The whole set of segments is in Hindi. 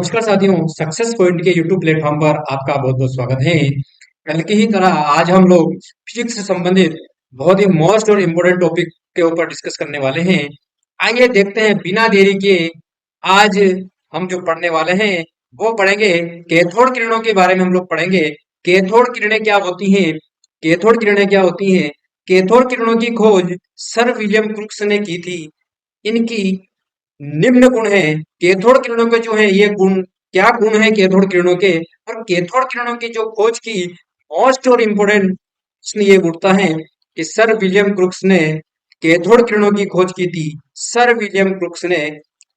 नमस्कार साथियों, सक्सेस पॉइंट के यूट्यूब प्लेटफॉर्म पर आपका बहुत बहुत स्वागत है। कल की ही तरह आज हम लोग फिजिक्स से संबंधित बहुत ही मोस्ट और इम्पोर्टेंट टॉपिक के ऊपर डिस्कस करने वाले हैं। आइए देखते हैं बिना देरी के। आज हम जो पढ़ने वाले हैं वो पढ़ेंगे कैथोड किरणों के बारे में। हम लोग पढ़ेंगे कैथोड किरणें क्या होती हैं। कैथोड किरणें क्या होती हैं? कैथोड किरणों की खोज सर विलियम क्रुक्स ने की थी। इनकी निम्न गुण है। कैथोड किरणों के जो है ये गुण, क्या गुण है कैथोड किरणों के? और कैथोड किरणों की जो खोज की मोस्ट और इम्पोर्टेंट प्रश्न ये उठता है कि सर विलियम क्रुक्स ने कैथोड किरणों की खोज की थी। सर विलियम क्रुक्स ने।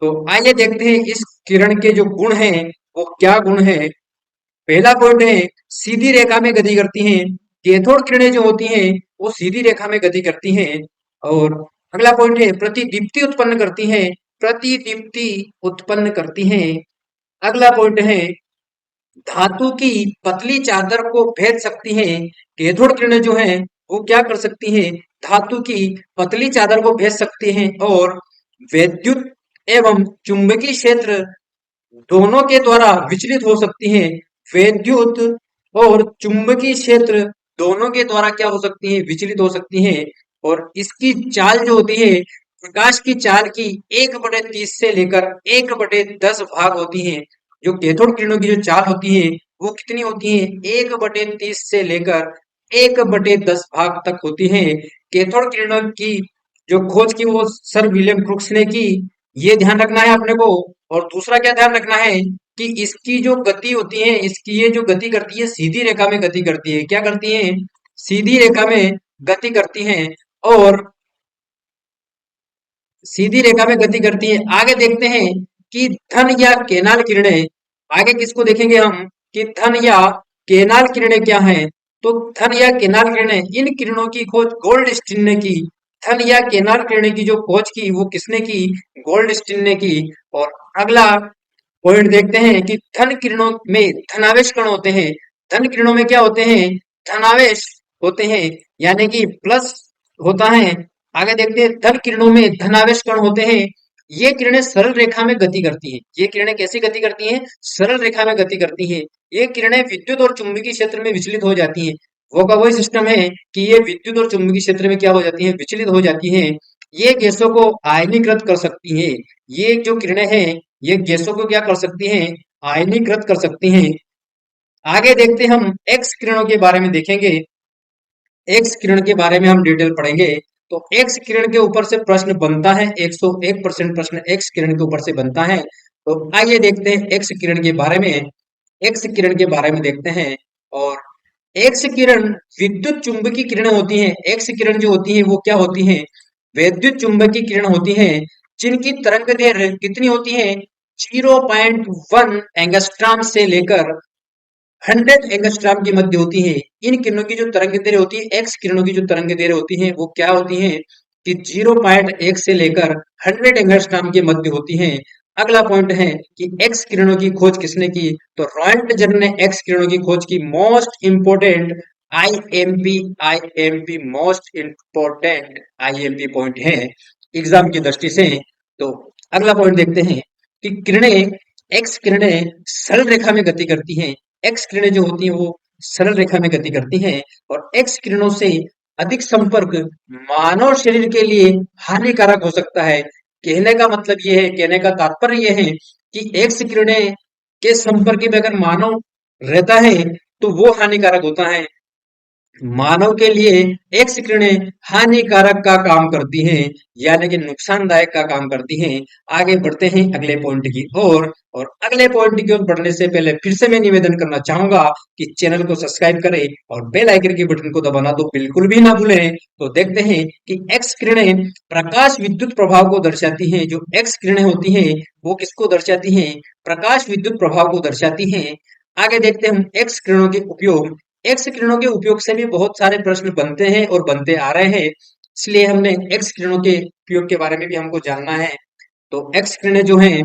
तो आइए देखते हैं इस किरण के जो गुण हैं वो क्या गुण है। पहला पॉइंट है सीधी रेखा में गति करती हैं। कैथोड किरणें जो होती हैं वो सीधी रेखा में गति करती हैं। और अगला पॉइंट है प्रतिदीप्ति उत्पन्न करती हैं। प्रतिदीप्ति उत्पन्न करती हैं। अगला पॉइंट है धातु की पतली चादर को भेद सकती हैं। कैथोड किरणें जो हैं वो क्या कर सकती हैं? धातु की पतली चादर को भेद सकती हैं और विद्युत एवं चुंबकीय क्षेत्र दोनों के द्वारा विचलित हो सकती हैं। विद्युत और चुंबकीय क्षेत्र दोनों के द्वारा क्या हो सकती हैं? विचलित हो सकती हैं। और इसकी चाल जो होती है प्रकाश की चाल की 1/30 से लेकर 1/10 भाग होती है। जो कैथोड किरणों की जो चाल होती है वो कितनी होती है? 1/30 से लेकर 1/10 भाग तक होती है। कैथोड किरणों की जो खोज की वो सर विलियम क्रुक्स ने की, ये ध्यान रखना है अपने को। और दूसरा क्या ध्यान रखना है कि इसकी जो गति होती है, इसकी ये जो गति करती है सीधी रेखा में गति करती है। क्या करती है? सीधी रेखा में गति करती है। और सीधी रेखा में गति करती है। आगे देखते हैं कि धन या केनाल किरणें। आगे किसको देखेंगे हम कि धन या केनाल किरणें क्या हैं? तो धन या केनाल किरणें, इन किरणों की खोज गोल्डस्टीन ने की। धन या केनाल किरणें की जो खोज की वो किसने की? गोल्डस्टीन ने की। और अगला पॉइंट देखते हैं कि धन किरणों में धनावेश कण होते हैं। धन किरणों में क्या होते हैं? धनावेश होते हैं, यानी कि प्लस होता है। आगे देखते हैं धन किरणों में धनावेश कण होते हैं। ये किरणें सरल रेखा में गति करती हैं। ये किरणें कैसी गति करती हैं? सरल रेखा में गति करती हैं। ये किरणें विद्युत और चुंबकीय क्षेत्र में विचलित हो जाती हैं। वो का वही सिस्टम है कि ये विद्युत और चुंबकीय क्षेत्र में क्या हो जाती हैं? विचलित हो जाती हैं। ये गैसों को आयनीकृत कर सकती हैं। ये जो किरणें हैं ये गैसों को क्या कर सकती हैं? आयनीकृत कर सकती हैं। आगे देखते हैं हम एक्स किरणों के बारे में देखेंगे। एक्स किरण के बारे में हम डिटेल पढ़ेंगे। तो एक्स किरण के ऊपर से प्रश्न बनता है, 101% प्रश्न एक्स किरण के ऊपर से बनता है। तो आइए देखते हैं एक्स किरण के बारे में। एक्स किरण के बारे में देखते हैं। और एक्स किरण विद्युत चुंबकीय किरणें होती हैं। एक्स किरण जो होती है वो क्या होती है? विद्युत चुंबकीय किरण होती हैं, जिनकी तरंग दैर्घ्य कितनी होती है? 0.1 एंगस्ट्रॉम से लेकर 100 एंगस्ट्रॉम के मध्य होती है। इन किरणों की जो तरंग दैर्घ्य होती है, एक्स किरणों की जो तरंग दैर्घ्य होती है वो क्या होती है कि 0.1 से लेकर 100 एंगस्ट्रॉम के मध्य होती है। अगला पॉइंट है कि एक्स किरणों की खोज किसने की? तो रॉयंटजन ने एक्स किरणों की खोज की। Most important IMP, IMP most important IMP point है एग्जाम की दृष्टि से। तो अगला पॉइंट देखते हैं कि किरणें, एक्स किरणें सरल रेखा में गति करती हैं। एक्स किरणें जो होती हैं वो सरल रेखा में गति करती हैं। और एक्स किरणों से अधिक संपर्क मानव शरीर के लिए हानिकारक हो सकता है। कहने का मतलब ये है, कहने का तात्पर्य ये है कि एक्स किरणें के संपर्क में अगर मानव रहता है तो वो हानिकारक होता है। मानव के लिए एक्स किरणें हानिकारक का काम करती हैं, यानी कि नुकसानदायक का काम करती हैं। आगे बढ़ते हैं अगले पॉइंट की ओर। और अगले पॉइंट की ओर बढ़ने से पहले फिर से मैं निवेदन करना चाहूंगा कि चैनल को सब्सक्राइब करें और बेल आइकन के बटन को दबाना तो बिल्कुल भी ना भूलें। तो देखते हैं कि एक्स किरणें प्रकाश विद्युत प्रभाव को दर्शाती हैं। जो एक्स किरणें होती हैं वो किसको दर्शाती हैं? प्रकाश विद्युत प्रभाव को दर्शाती हैं। आगे देखते हैं हम एक्स किरणों के उपयोग। एक्स किरणों के उपयोग से भी बहुत सारे प्रश्न बनते हैं और बनते आ रहे हैं, इसलिए हमने एक्स किरणों के उपयोग के बारे में भी हमको जानना है। तो एक्स किरणें जो हैं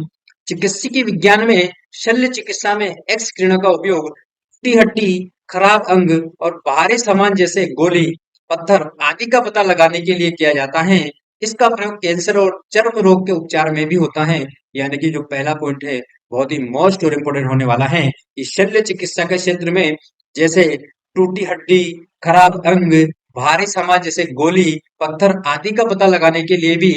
चिकित्सकीय विज्ञान में, शल्य चिकित्सा में एक्स किरणों का उपयोग टूटी हड्डी, खराब अंग और बाहरी सामान जैसे गोली, पत्थर आदि का पता लगाने के लिए किया जाता है। इसका प्रयोग कैंसर और चर्म रोग के उपचार में भी होता है, यानी कि जो पहला पॉइंट है बहुत ही मोस्ट और इम्पोर्टेंट होने वाला है कि शल्य चिकित्सा के क्षेत्र में जैसे टूटी हड्डी, खराब अंग, भारी सामान जैसे गोली, पत्थर आदि का पता लगाने के लिए भी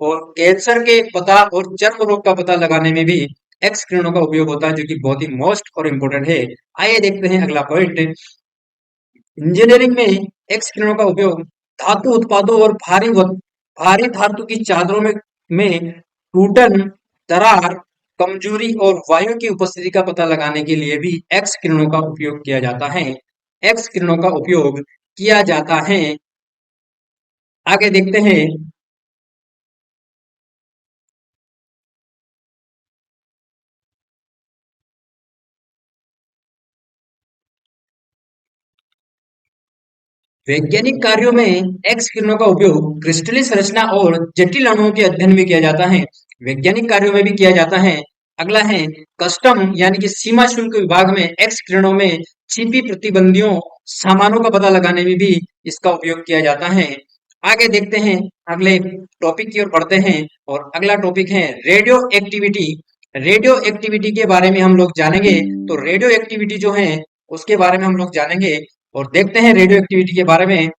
और कैंसर के पता और चर्म रोग का पता लगाने में भी एक्स किरणों का उपयोग होता है, जो कि बहुत ही मोस्ट और इम्पोर्टेंट है। आइए देखते हैं अगला पॉइंट। इंजीनियरिंग में एक्स किरणों का उपयोग धातु उत्पादों और भारी धातु की चादरों में टूटन, दरार, कमजोरी और वायु की उपस्थिति का पता लगाने के लिए भी एक्स किरणों का उपयोग किया जाता है। एक्स किरणों का उपयोग किया जाता है। आगे देखते हैं। वैज्ञानिक कार्यों में एक्स किरणों का उपयोग क्रिस्टलीय संरचना और जटिल अणुओं के अध्ययन में किया जाता है। वैज्ञानिक कार्यों में भी किया जाता है। अगला है कस्टम यानी कि सीमा शुल्क विभाग में एक्स किरणों में छिपी प्रतिबंधियों सामानों का पता लगाने में भी इसका उपयोग किया जाता है। आगे देखते हैं, अगले टॉपिक की ओर बढ़ते हैं और अगला टॉपिक है रेडियो एक्टिविटी। रेडियो एक्टिविटी के बारे में हम लोग जानेंगे। तो रेडियो एक्टिविटी जो है उसके बारे में हम लोग जानेंगे और देखते हैं रेडियो एक्टिविटी के बारे में।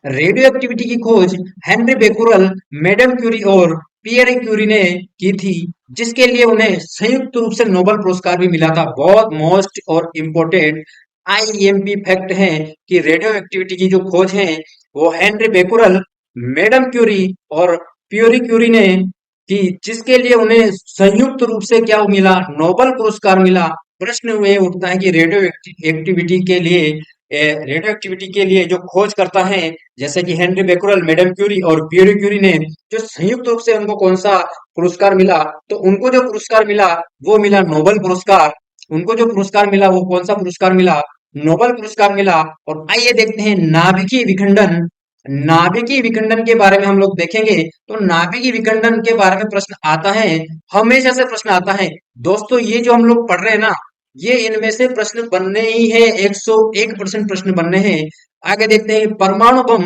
रेडियो एक्टिविटी की खोज हेनरी बेकुरल, मैडम क्यूरी और पियरे क्यूरी ने की थी, जिसके लिए उन्हें संयुक्त रूप से नोबेल पुरस्कार भी मिला था। बहुत मोस्ट और इम्पोर्टेंट आईएमपी फैक्ट है कि रेडियो एक्टिविटी की जो खोज है वो हेनरी बेकुरल, मैडम क्यूरी और पियरे क्यूरी ने की, जिसके लिए उन्हें संयुक्त रूप से क्या मिला, नोबेल पुरस्कार मिला। प्रश्न ये उठता है कि रेडियो एक्टिविटी के लिए जो खोज करता है जैसे कि हेनरी बेकुरल, मैडम क्यूरी और पियरे क्यूरी ने जो संयुक्त रूप से उनको कौन सा पुरस्कार मिला, तो उनको जो पुरस्कार मिला वो मिला नोबेल पुरस्कार। उनको जो पुरस्कार मिला वो कौन सा पुरस्कार मिला, नोबेल पुरस्कार मिला। और आइए देखते हैं नाभिकीय विखंडन। नाभिकीय विखंडन के बारे में हम लोग देखेंगे। तो नाभिकीय विखंडन के बारे में प्रश्न आता है, हमेशा से प्रश्न आता है दोस्तों। ये जो हम लोग पढ़ रहे हैं ना, ये इनमें से प्रश्न बनने ही है, 101% प्रश्न बनने हैं। आगे देखते हैं परमाणु बम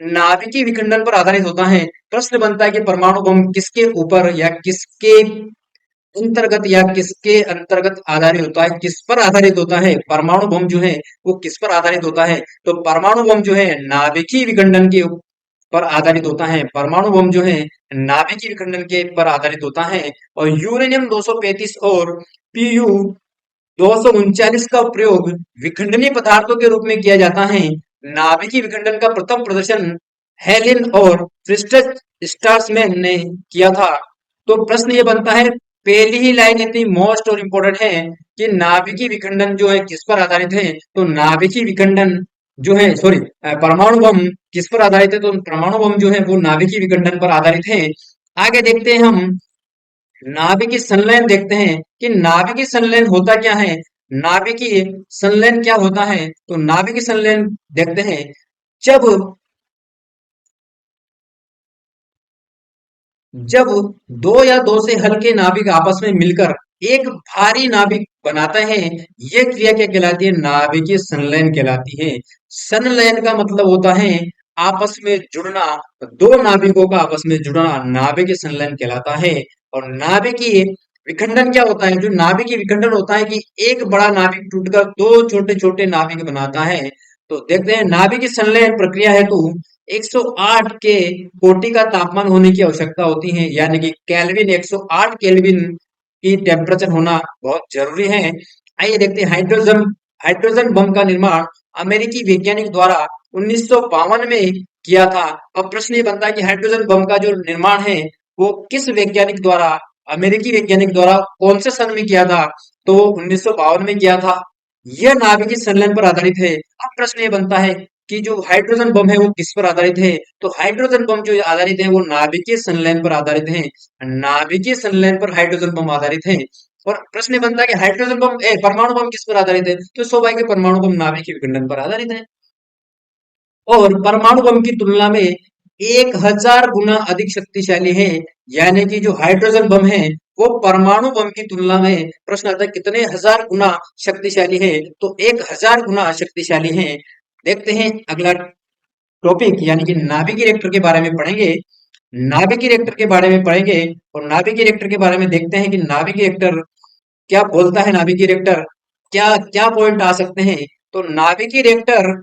नाभिकीय विखंडन पर आधारित होता है। प्रश्न बनता है कि परमाणु बम किसके ऊपर या किसके अंतर्गत या किसके अंतर्गत आधारित होता है, किस पर आधारित होता है परमाणु बम जो है वो किस पर आधारित होता है। तो परमाणु बम जो है नाभिकीय विखंडन के पर आधारित होता है। परमाणु बम जो है नाभिकीय विखंडन के पर आधारित होता है। और यूरेनियम 235 और पीयू 239 का प्रयोग विखंडनीय पदार्थों के रूप में किया जाता है। नाभिकीय विखंडन का प्रथम प्रदर्शन हेलिन और फ्रिस्टस स्टार्समैन ने किया था। तो प्रश्न ये बनता है, पहली ही लाइन इतनी मोस्ट और इम्पोर्टेंट है कि नाभिकीय विखंडन जो है किस पर आधारित है। तो नाभिकीय विखंडन जो है, सॉरी, परमाणु बम किस पर आधारित है, तो परमाणु बम जो है वो नाभिकीय विखंडन पर आधारित है। आगे देखते हैं हम नाभिकीय संलयन, देखते हैं कि नाभिकीय संलयन होता क्या है। नाभिकीय संलयन क्या होता है, तो नाभिकीय संलयन देखते हैं जब जब दो या दो से हल्के नाभिक आपस में मिलकर एक भारी नाभिक बनाते हैं, ये क्रिया क्या कहलाती है, नाभिकीय संलयन कहलाती है। संलयन का मतलब होता है आपस में जुड़ना, दो नाभिकों का आपस में जुड़ना नाभिकीय संलयन कहलाता है। और नाभिकीय विखंडन क्या होता है, जो नाभिकीय विखंडन होता है कि एक बड़ा नाभिक टूटकर दो छोटे छोटे नाभिक बनाता है। तो देखते हैं नाभिकीय संलयन प्रक्रिया हेतु 108 के कोटि का तापमान होने की आवश्यकता होती है, यानी कि केल्विन 108 केल्विन की टेम्परेचर होना बहुत जरूरी है। आइए देखते हैं हाइड्रोजन हाइड्रोजन बम का निर्माण अमेरिकी वैज्ञानिक द्वारा 1952 में किया था। अब प्रश्न ये बनता है कि हाइड्रोजन बम का जो निर्माण है वो किस वैज्ञानिक द्वारा, अमेरिकी वैज्ञानिक द्वारा कौन से सन में किया था, तो 1952 में किया था। यह नाभिकीय संलयन पर आधारित है। अब प्रश्न ये बनता है कि जो हाइड्रोजन बम है वो किस पर आधारित है, तो हाइड्रोजन बम जो आधारित है वो नाभिकीय संलयन पर आधारित है। नाभिकीय संलयन पर हाइड्रोजन बम आधारित है। और प्रश्न ये बनता है कि हाइड्रोजन बम परमाणु बम किस पर आधारित है, तो स्वाभाविक परमाणु बम नाभिकीय विखंडन पर आधारित है। और परमाणु बम की तुलना में 1000 गुना अधिक शक्तिशाली है। यानी कि जो हाइड्रोजन बम है वो परमाणु बम की तुलना में, प्रश्न आता है कितने हजार गुना शक्तिशाली है, तो 1000 गुना शक्तिशाली है। देखते हैं अगला टॉपिक, यानी कि नाभिकीय रिएक्टर के बारे में पढ़ेंगे। नाभिकीय रिएक्टर के बारे में पढ़ेंगे और नाभिकीय रिएक्टर के बारे में देखते हैं कि नाभिकीय रिएक्टर क्या बोलता है। नाभिकीय रिएक्टर क्या क्या पॉइंट आ सकते हैं। तो नाभिकीय रिएक्टर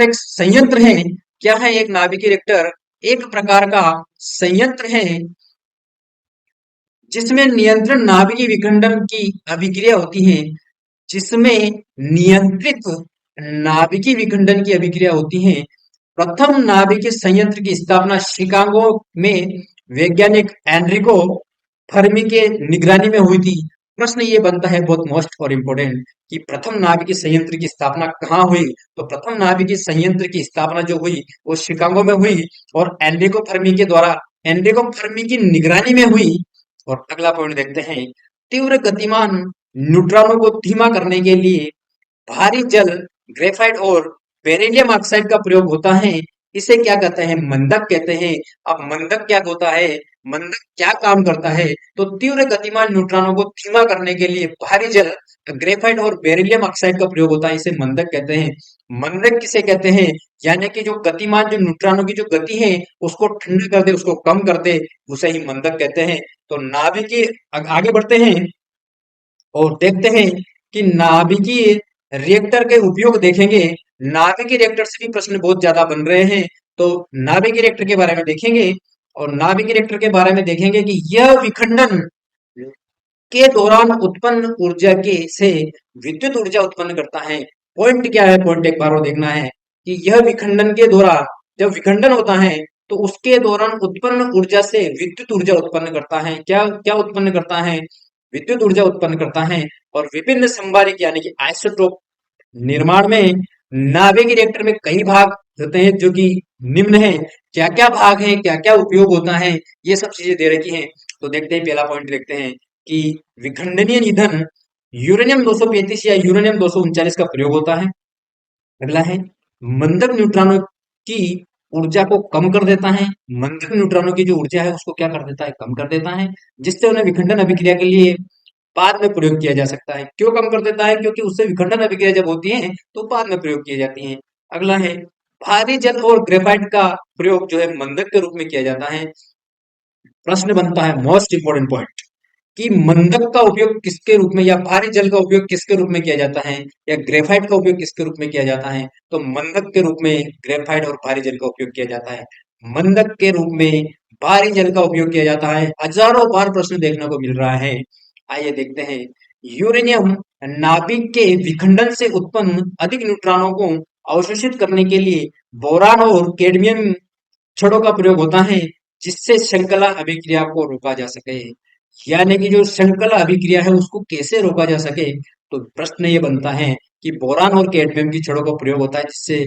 एक संयंत्र है। क्या है एक नाभिकीय रिएक्टर? एक प्रकार का संयंत्र है जिसमें नियंत्रण नाभिकीय विखंडन की अभिक्रिया होती है, जिसमें नियंत्रित नाभिकीय विखंडन की अभिक्रिया होती है। प्रथम नाभिकीय संयंत्र की स्थापना शिकागो में वैज्ञानिक एनरिको फर्मी के निगरानी में हुई थी। प्रश्न ये बनता है बहुत मोस्ट और इम्पोर्टेंट कि प्रथम नाभिकीय संयंत्र की स्थापना कहाँ हुई। तो प्रथम नाभिकीय संयंत्र की स्थापना जो हुई वो शिकागो में हुई और एनरिको फर्मी की निगरानी में हुई। और अगला पॉइंट देखते हैं, तीव्र गतिमान न्यूट्रॉनों को धीमा करने के लिए भारी जल, ग्रेफाइट और बेरिलियम ऑक्साइड का प्रयोग होता है। इसे क्या कहते हैं? मंदक कहते हैं। अब मंदक क्या होता है, मंदक क्या काम करता है? तो तीव्र गतिमान न्यूट्रॉनों को धीमा करने के लिए भारी जल, ग्रेफाइट और बेरिलियम ऑक्साइड का प्रयोग होता है। इसे मंदक कहते हैं। मंदक किसे कहते हैं? यानी कि जो गतिमान जो न्यूट्रॉनों की जो गति है उसको ठंडा कर दे, उसको कम कर दे, उसे ही मंदक कहते हैं। तो नाभिकीय आगे बढ़ते हैं और देखते हैं कि नाभिकीय रिएक्टर के उपयोग देखेंगे। नाभिकीय रिएक्टर से भी प्रश्न बहुत ज्यादा बन रहे हैं। तो नाभिकीय रिएक्टर के बारे में देखेंगे और नाभिकीय रिएक्टर के बारे में देखेंगे कि यह विखंडन के दौरान उत्पन्न ऊर्जा के से विद्युत ऊर्जा उत्पन्न करता है। पॉइंट क्या है? पॉइंट एक बार और देखना है कि यह विखंडन के दौरान, जब विखंडन होता है तो उसके दौरान उत्पन्न ऊर्जा से विद्युत ऊर्जा उत्पन्न करता है। क्या क्या उत्पन्न करता है? विद्युत ऊर्जा उत्पन्न करता है। और विभिन्न संभारिक यानी कि आइसोटोप निर्माण में नाभिकीय रिएक्टर में कई भाग होते हैं जो कि निम्न है। क्या क्या भाग हैं, क्या क्या उपयोग होता है, ये सब चीजें दे रखी हैं। तो देखते हैं, पहला पॉइंट देखते हैं कि विखंडनीय ईंधन यूरेनियम 235 या यूरेनियम 239 का प्रयोग होता है। अगला है मंदक न्यूट्रॉनों की ऊर्जा को कम कर देता है। मंदक न्यूट्रॉनों की जो ऊर्जा है उसको क्या कर देता है? कम कर देता है, जिससे उन्हें विखंडन अभिक्रिया के लिए बाद में प्रयोग किया जा सकता है। क्यों कम कर देता है? क्योंकि उससे विखंडन अभिक्रिया जब होती है तो बाद में प्रयोग की जाती है। अगला है भारी जल और ग्रेफाइट का प्रयोग जो है मंदक के रूप में किया जाता है। प्रश्न बनता है मोस्ट इंपोर्टेंट पॉइंट कि मंदक का उपयोग किसके रूप में या भारी जल का उपयोग किसके रूप में किया जाता है या ग्रेफाइट का उपयोग किसके रूप में किया जाता है। तो मंदक के रूप में ग्रेफाइट और भारी जल का उपयोग किया जाता है। मंदक के रूप में भारी जल का उपयोग किया जाता है। हजारों बार प्रश्न देखने को मिल रहा है। आइए देखते हैं, यूरेनियम नाभिक के विखंडन से उत्पन्न अधिक न्यूट्रॉनों को अवशोषित करने के लिए बोरान और कैडमियम छड़ों का प्रयोग होता है, जिससे श्रृंखला अभिक्रिया को रोका जा सके। यानी कि जो श्रृंखला अभिक्रिया है उसको कैसे रोका जा सके। तो प्रश्न ये बनता है कि बोरान और कैडमियम की छड़ों का प्रयोग होता है, जिससे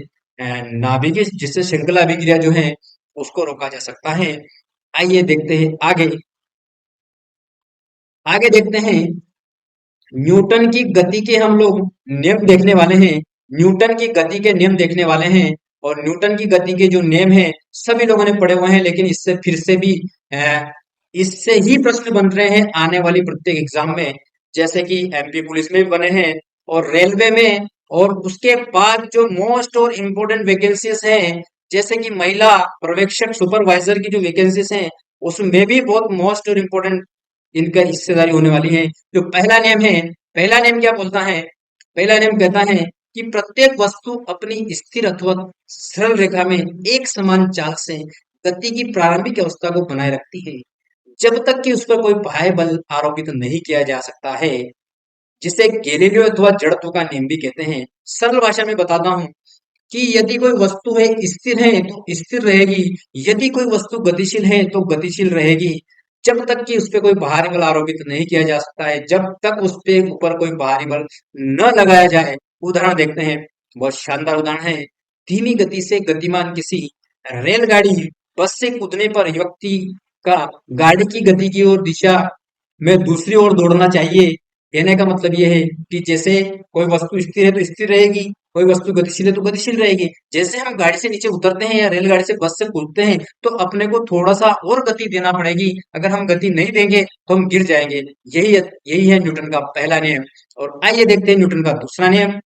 जिससे श्रृंखला अभिक्रिया जो है उसको रोका जा सकता है। आइए देखते हैं आगे। आगे देखते हैं, न्यूटन की गति के हम लोग नियम देखने वाले हैं। न्यूटन की गति के नियम देखने वाले हैं। और न्यूटन की गति के जो नियम हैं सभी लोगों ने पढ़े हुए हैं, लेकिन इससे फिर से भी इससे ही प्रश्न बन रहे हैं आने वाली प्रत्येक एग्जाम में। जैसे कि एमपी पुलिस में भी बने हैं और रेलवे में। और उसके बाद जो मोस्ट और इम्पोर्टेंट वैकेंसीज हैं, जैसे कि महिला पर्यवेक्षक सुपरवाइजर की जो वैकेंसीज हैं उसमें भी बहुत मोस्ट और इम्पोर्टेंट इनका हिस्सेदारी होने वाली है। जो पहला नियम है, पहला नियम क्या बोलता है? पहला नियम कहता है कि प्रत्येक वस्तु अपनी स्थिर अथवा सरल रेखा में एक समान चाल से गति की प्रारंभिक अवस्था को बनाए रखती है, जब तक कि उस पर कोई बाह्य बल आरोपित नहीं किया जा सकता है, जिसे गैलीलियो अथवा जड़त्व का नियम भी कहते हैं। सरल भाषा में बताता हूं कि यदि कोई वस्तु है स्थिर है तो स्थिर रहेगी, यदि कोई वस्तु गतिशील है तो गतिशील रहेगी, जब तक कि उस पर कोई बाहरी बल आरोपित नहीं किया जा सकता है, जब तक उस पे ऊपर कोई बाहरी बल न लगाया जाए। उदाहरण देखते हैं, बहुत शानदार उदाहरण है। धीमी गति से गतिमान किसी रेलगाड़ी बस से कूदने पर व्यक्ति का गाड़ी की गति की ओर दिशा में दूसरी ओर दौड़ना चाहिए। कहने का मतलब यह है कि जैसे कोई वस्तु स्थिर है तो स्थिर रहेगी, कोई वस्तु गतिशील है तो गतिशील रहेगी। जैसे हम गाड़ी से नीचे उतरते हैं या रेलगाड़ी से बस से कूदते हैं तो अपने को थोड़ा सा और गति देना पड़ेगी। अगर हम गति नहीं देंगे तो हम गिर जाएंगे। यही है न्यूटन का पहला नियम। और आइए देखते हैं न्यूटन का दूसरा नियम।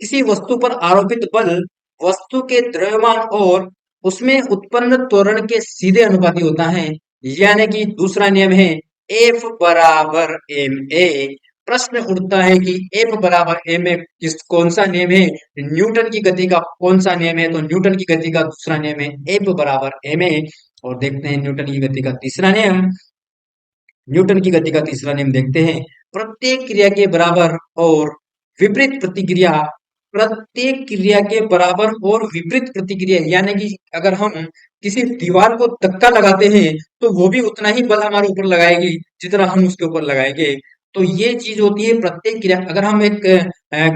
किसी वस्तु पर आरोपित बल वस्तु के द्रव्यमान और उसमें उत्पन्न त्वरण के सीधे अनुपाती होता है। यानी कि दूसरा नियम है एफ बराबर एम ए। प्रश्न उठता है कि एफ बराबर एम ए किस कौन सा नियम है? न्यूटन की गति का कौन सा नियम है? तो न्यूटन की गति का दूसरा नियम है एफ बराबर एम ए। और देखते हैं न्यूटन की गति का तीसरा नियम। न्यूटन की गति का तीसरा नियम देखते हैं, प्रत्येक क्रिया के बराबर और विपरीत प्रतिक्रिया। प्रत्येक क्रिया के बराबर और विपरीत प्रतिक्रिया यानी कि अगर हम किसी दीवार को धक्का लगाते हैं तो वो भी उतना ही बल हमारे ऊपर लगाएगी जितना हम उसके ऊपर लगाएंगे। तो ये चीज होती है प्रत्येक क्रिया। अगर हम एक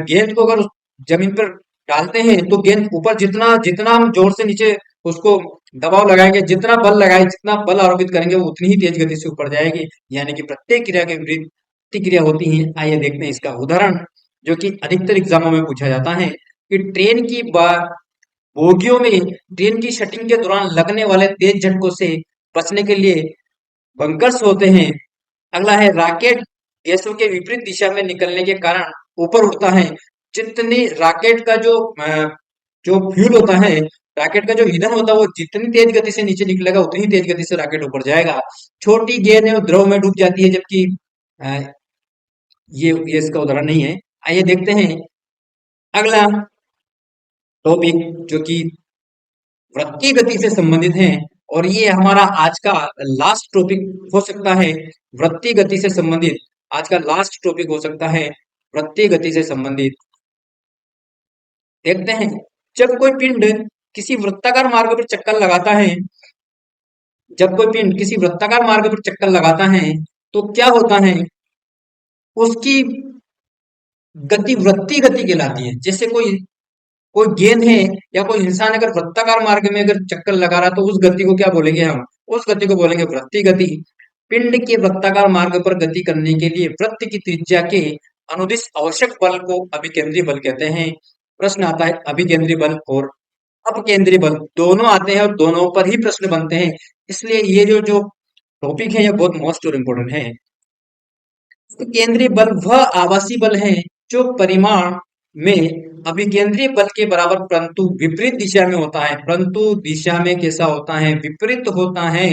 गेंद को अगर जमीन पर डालते हैं तो गेंद ऊपर जितना जितना हम जोर से नीचे उसको दबाव लगाएंगे, जितना बल लगाए, जितना बल आरोपित करेंगे वो उतनी ही तेज गति से ऊपर जाएगी। यानी कि प्रत्येक क्रिया के विपरीत प्रतिक्रिया होती है। आइए देखते हैं इसका उदाहरण, जो कि अधिकतर एग्जामों में पूछा जाता है कि ट्रेन की बोगियों में ट्रेन की शटिंग के दौरान लगने वाले तेज झटकों से बचने के लिए बंकर्स होते हैं। अगला है रॉकेट गैसों के विपरीत दिशा में निकलने के कारण ऊपर उठता है। जितनी रॉकेट का जो फ्यूल होता है, रॉकेट का जो ईंधन होता है, वो जितनी तेज गति से नीचे निकलेगा उतनी तेज गति से रॉकेट ऊपर जाएगा। छोटी गेंद है वो द्रव में डूब जाती है, जबकि अ, ये इसका उदाहरण नहीं है। आइए देखते हैं अगला टॉपिक, जो कि वृत्तीय गति से संबंधित है। और ये हमारा आज का लास्ट टॉपिक हो सकता है। वृत्तीय गति से संबंधित आज का लास्ट टॉपिक हो सकता है, वृत्तीय गति से संबंधित। देखते हैं, जब कोई पिंड किसी वृत्ताकार मार्ग पर चक्कर लगाता है, जब कोई पिंड किसी वृत्ताकार मार्ग पर चक्कर लगाता है तो क्या होता है? उसकी गति वृत्तीय गति कहलाती है। जैसे कोई कोई गेंद है या कोई इंसान अगर वृत्ताकार मार्ग में अगर चक्कर लगा रहा है तो उस गति को क्या बोलेंगे? हम उस गति को बोलेंगे वृत्तीय गति। पिंड के वृत्ताकार मार्ग पर गति करने के लिए वृत्त की त्रिज्या के अनुदिश आवश्यक बल को अभिकेंद्री बल कहते हैं। प्रश्न आता है अभिकेंद्री बल और अपकेंद्री बल दोनों आते हैं और दोनों पर ही प्रश्न बनते हैं। इसलिए ये जो जो टॉपिक है ये बहुत मोस्ट और इम्पोर्टेंट है। केंद्रीय बल वह आवासी बल है जो परिमाण में अभिकेंद्रीय बल के बराबर परंतु विपरीत दिशा में होता है। परंतु दिशा में कैसा होता है? विपरीत होता है।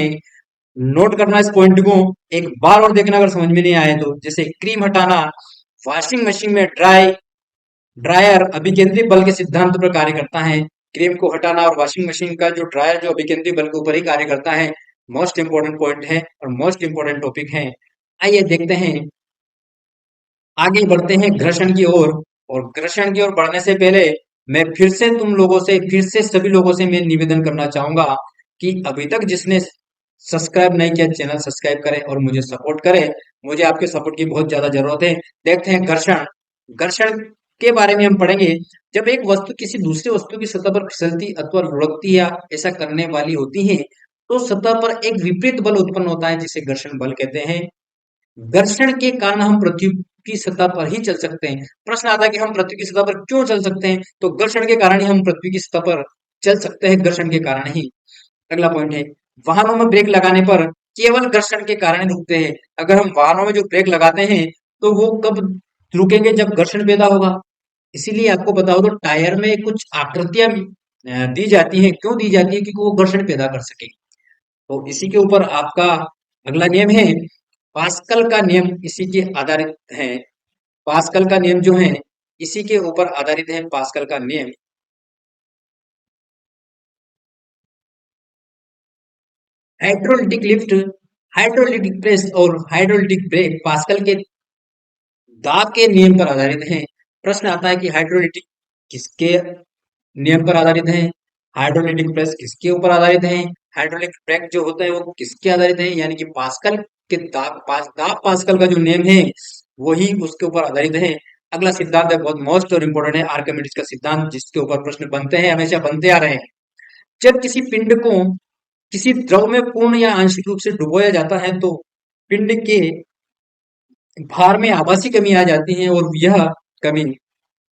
नोट करना इस पॉइंट को, एक बार और देखना अगर समझ में नहीं आए तो। जैसे क्रीम हटाना, वॉशिंग मशीन में ड्रायर अभिकेंद्री बल के सिद्धांत पर कार्य करता है। क्रीम को हटाना और वॉशिंग मशीन का जो ड्रायर जो अभिकेंद्री बल के ऊपर ही कार्य करता है। मोस्ट इंपोर्टेंट पॉइंट है और मोस्ट इंपोर्टेंट टॉपिक है। आइए देखते हैं, आगे बढ़ते हैं घर्षण की ओर। और घर्षण की ओर बढ़ने से पहले मैं फिर से सभी लोगों से मैं निवेदन करना चाहूंगा कि अभी तक जिसने सब्सक्राइब नहीं किया चैनल सब्सक्राइब करें और मुझे सपोर्ट करें। मुझे आपके सपोर्ट की बहुत ज्यादा जरूरत है। देखते हैं घर्षण। घर्षण के बारे में हम पढ़ेंगे। जब एक वस्तु किसी दूसरी वस्तु की सतह पर फिसलती अथवा लुढ़कती या ऐसा करने वाली होती है तो सतह पर एक विपरीत बल उत्पन्न होता है जिसे घर्षण बल कहते हैं। घर्षण के कारण हम पृथ्वी की सतह पर ही चल सकते हैं। प्रश्न आता है कि हम पृथ्वी की सतह पर क्यों चल सकते हैं? तो घर्षण के कारण ही हम पृथ्वी की सतह पर चल सकते हैं, घर्षण के कारण ही। अगला पॉइंट है, वाहनों में ब्रेक लगाने पर केवल घर्षण के कारण ही रुकते हैं। अगर हम वाहनों में जो ब्रेक लगाते हैं तो वो कब रुकेंगे? जब घर्षण पैदा होगा। इसीलिए आपको पता हो तो टायर में कुछ आकृतियां दी जाती हैं। क्यों दी जाती है? क्योंकि वो घर्षण पैदा कर सके। तो इसी के ऊपर आपका अगला नियम है पास्कल का नियम, इसी के आधारित है। पास्कल का नियम जो है इसी के ऊपर आधारित है, पास्कल का नियम। हाइड्रोलिटिक लिफ्ट, हाइड्रोलिटिक प्रेस और हाइड्रोलिटिक ब्रेक पास्कल के दाब के नियम पर आधारित है। प्रश्न आता है कि हाइड्रोलिटिक किसके नियम पर आधारित है? हाइड्रोलिटिक प्रेस किसके ऊपर आधारित है? हाइड्रोलिक ब्रेक जो होता है वो किसके आधारित है? यानी कि पास्कल के दाब पास्कल का जो नियम है वही उसके ऊपर आधारित है। अगला सिद्धांत है बहुत मोस्ट और इंपोर्टेंट है, आर्किमिडीज का सिद्धांत, जिसके ऊपर प्रश्न बनते हैं, हमेशा बनते आ रहे हैं। जब किसी पिंड को किसी द्रव में पूर्ण या आंशिक रूप से डुबोया जाता है तो पिंड के भार में आभासी कमी आ जाती है और यह कमी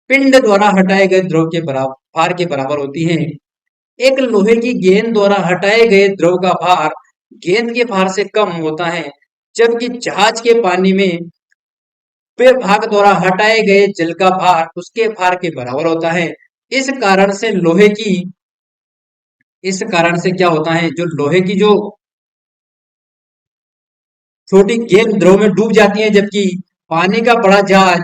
पिंड द्वारा हटाए गए द्रव के बराबर भार के बराबर होती है। एक लोहे की गेंद द्वारा हटाए गए द्रव का भार गेंद के भार से कम होता है, जबकि जहाज के पानी में पे भाग द्वारा हटाए गए जल का भार उसके भार के बराबर होता है। इस कारण से लोहे की इस कारण से क्या होता है, जो लोहे की जो छोटी गेंद द्रव में डूब जाती है, जबकि पानी का बड़ा जहाज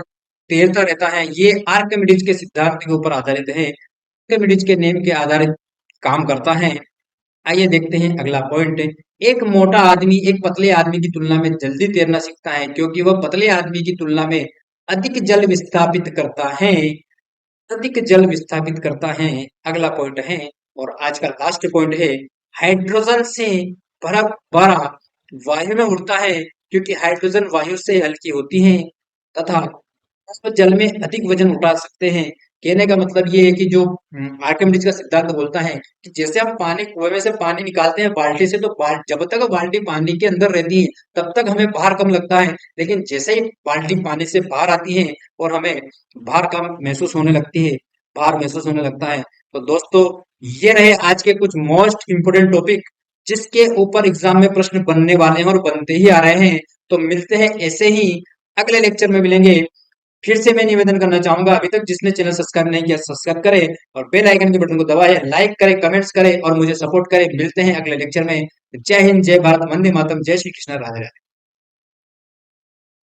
तैरता रहता है। ये आर्किमिडीज के सिद्धांत के ऊपर आधारित है, आर्किमिडीज के नियम के आधारित काम करता है। आइए देखते हैं अगला पॉइंट। एक मोटा आदमी एक पतले आदमी की तुलना में जल्दी तैरना सीखता है, क्योंकि वह पतले आदमी की तुलना में अधिक जल विस्थापित करता है, अधिक जल विस्थापित करता है। अगला पॉइंट है, और आज का लास्ट पॉइंट है, हाइड्रोजन से भरा भरा वायु में उड़ता है, क्योंकि हाइड्रोजन वायु से हल्की होती है तथा वो जल में अधिक वजन उठा सकते हैं। कहने का मतलब ये है कि जो आर्किमिडीज का सिद्धांत बोलता है कि जैसे हम पानी कुएं में से पानी निकालते हैं बाल्टी से, तो जब तक बाल्टी पानी के अंदर रहती है तब तक हमें भार कम लगता है, लेकिन जैसे ही बाल्टी पानी से बाहर आती है और हमें भार कम महसूस होने लगती है, भार महसूस होने लगता है। तो दोस्तों, ये रहे आज के कुछ मोस्ट इंपोर्टेंट टॉपिक, जिसके ऊपर एग्जाम में प्रश्न बनने वाले हैं और बनते ही आ रहे हैं। तो मिलते हैं ऐसे ही अगले लेक्चर में मिलेंगे। फिर से मैं निवेदन करना चाहूंगा, अभी तक जिसने चैनल सब्सक्राइब नहीं किया सब्सक्राइब करें और बेल आइकन के बटन को दबाएं, लाइक करें, कमेंट्स करें और मुझे सपोर्ट करें। मिलते हैं अगले लेक्चर में। जय हिंद, जय भारत, वंदे मातरम, जय श्री कृष्ण, राधे राधे।